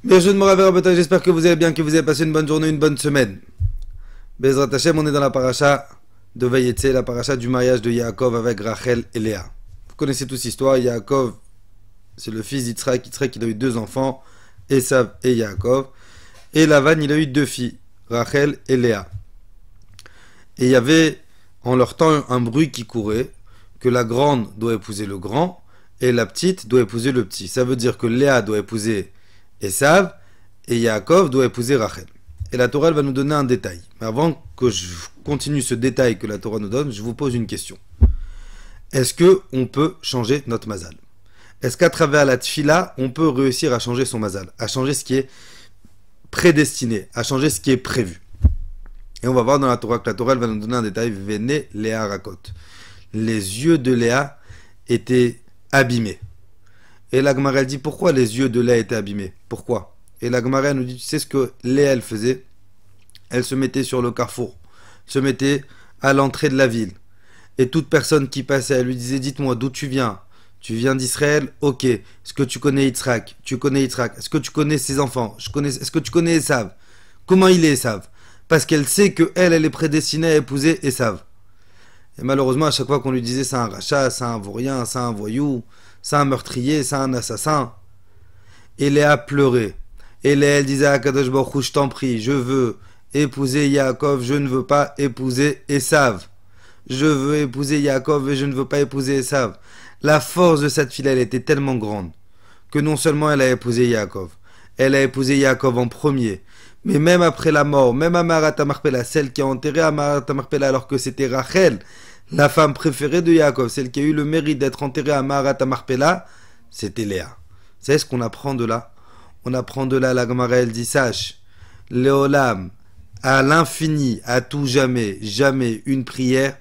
Bien, je me rappelle, j'espère que vous allez bien, que vous avez passé une bonne journée, une bonne semaine. Bezrat Hashem, on est dans la paracha de Vayetse, la paracha du mariage de Yaakov avec Rachel et Léa. Vous connaissez tous l'histoire, Yaakov, c'est le fils d'Yitzhak. Yitzhak, il a eu deux enfants, Esav et Yaakov. Et Lavan, il a eu deux filles, Rachel et Léa. Et il y avait en leur temps un bruit qui courait, que la grande doit épouser le grand, et la petite doit épouser le petit. Ça veut dire que Léa doit épouser Esav, et Yaakov doit épouser Rachel. Et la Torah elle va nous donner un détail. Mais avant que je continue ce détail que la Torah nous donne, je vous pose une question. Est-ce qu'on peut changer notre mazal? Est-ce qu'à travers la tfila, on peut réussir à changer son mazal, à changer ce qui est prédestiné, à changer ce qui est prévu? Et on va voir dans la Torah que la Torah elle va nous donner un détail. Véné Léa Rakot. Les yeux de Léa étaient abîmés. Et la Gemara elle dit pourquoi les yeux de Léa étaient abîmés? Pourquoi? Et la Gemara nous dit, tu sais ce que Léa elle faisait? Elle se mettait sur le carrefour, se mettait à l'entrée de la ville. Et toute personne qui passait, elle lui disait, dites-moi d'où tu viens? Tu viens d'Israël? Ok. Est-ce que tu connais Yitzhak? Tu connais Yitzhak. Est-ce que tu connais ses enfants? Est-ce que tu connais Esav? Comment il est Esav? Parce qu'elle sait que elle est prédestinée à épouser Esav. Et malheureusement, à chaque fois qu'on lui disait c'est un rachat, c'est un vaurien, c'est un voyou, c'est un meurtrier, c'est un assassin, et Léa pleurait. Et Léa, elle disait à Kadosh Baruch Hu, je t'en prie, je veux épouser Yaakov, je ne veux pas épouser Esav. Je veux épouser Yaakov et je ne veux pas épouser Esav. La force de cette fille, elle était tellement grande que non seulement elle a épousé Yaakov, elle a épousé Yaakov en premier, mais même après la mort, même à Marat Marpella, celle qui a enterré à Marat Marpella alors que c'était Rachel, la femme préférée de Yaakov, celle qui a eu le mérite d'être enterrée à Marat Marpella, c'était Léa. Vous savez ce qu'on apprend de là? On apprend de là, la Gemara elle dit, sache, Léolam, à l'infini, à tout jamais, jamais une prière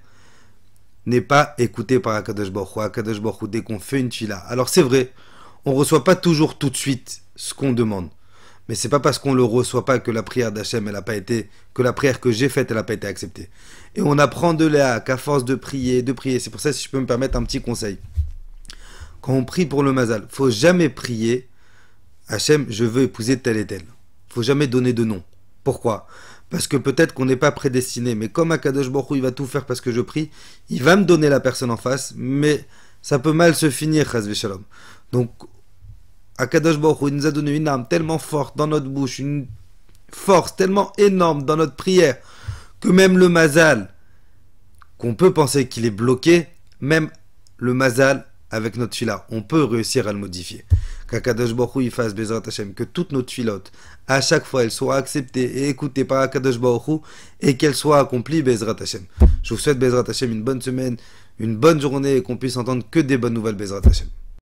n'est pas écoutée par Akadosh Baruch Hu. Akadosh Baruch Hu, dès qu'on fait une tfila. Alors c'est vrai, on ne reçoit pas toujours tout de suite ce qu'on demande. Mais c'est pas parce qu'on le reçoit pas que la prière d'Hachem elle a pas été, que la prière que j'ai faite elle a pas été acceptée. Et on apprend de là qu'à force de prier, c'est pour ça si je peux me permettre un petit conseil. Quand on prie pour le mazal, faut jamais prier Hachem, je veux épouser tel et tel. Faut jamais donner de nom. Pourquoi? Parce que peut-être qu'on n'est pas prédestiné, mais comme Akadosh Baruch Hu, il va tout faire parce que je prie, il va me donner la personne en face, mais ça peut mal se finir, Chas v'Shalom. Donc Akadosh Baruch Hu, il nous a donné une âme tellement forte dans notre bouche, une force tellement énorme dans notre prière, que même le mazal, qu'on peut penser qu'il est bloqué, même le mazal, avec notre tfila, on peut réussir à le modifier. Qu'Akadosh Baruch Hu, il fasse Bezrat Hashem, que toutes nos tfilotes, à chaque fois, elles soient acceptées et écoutées par Akadosh Baruch Hu, et qu'elles soient accomplies Bezrat Hashem. Je vous souhaite Bezrat Hashem une bonne semaine, une bonne journée, et qu'on puisse entendre que des bonnes nouvelles Bezrat Hashem.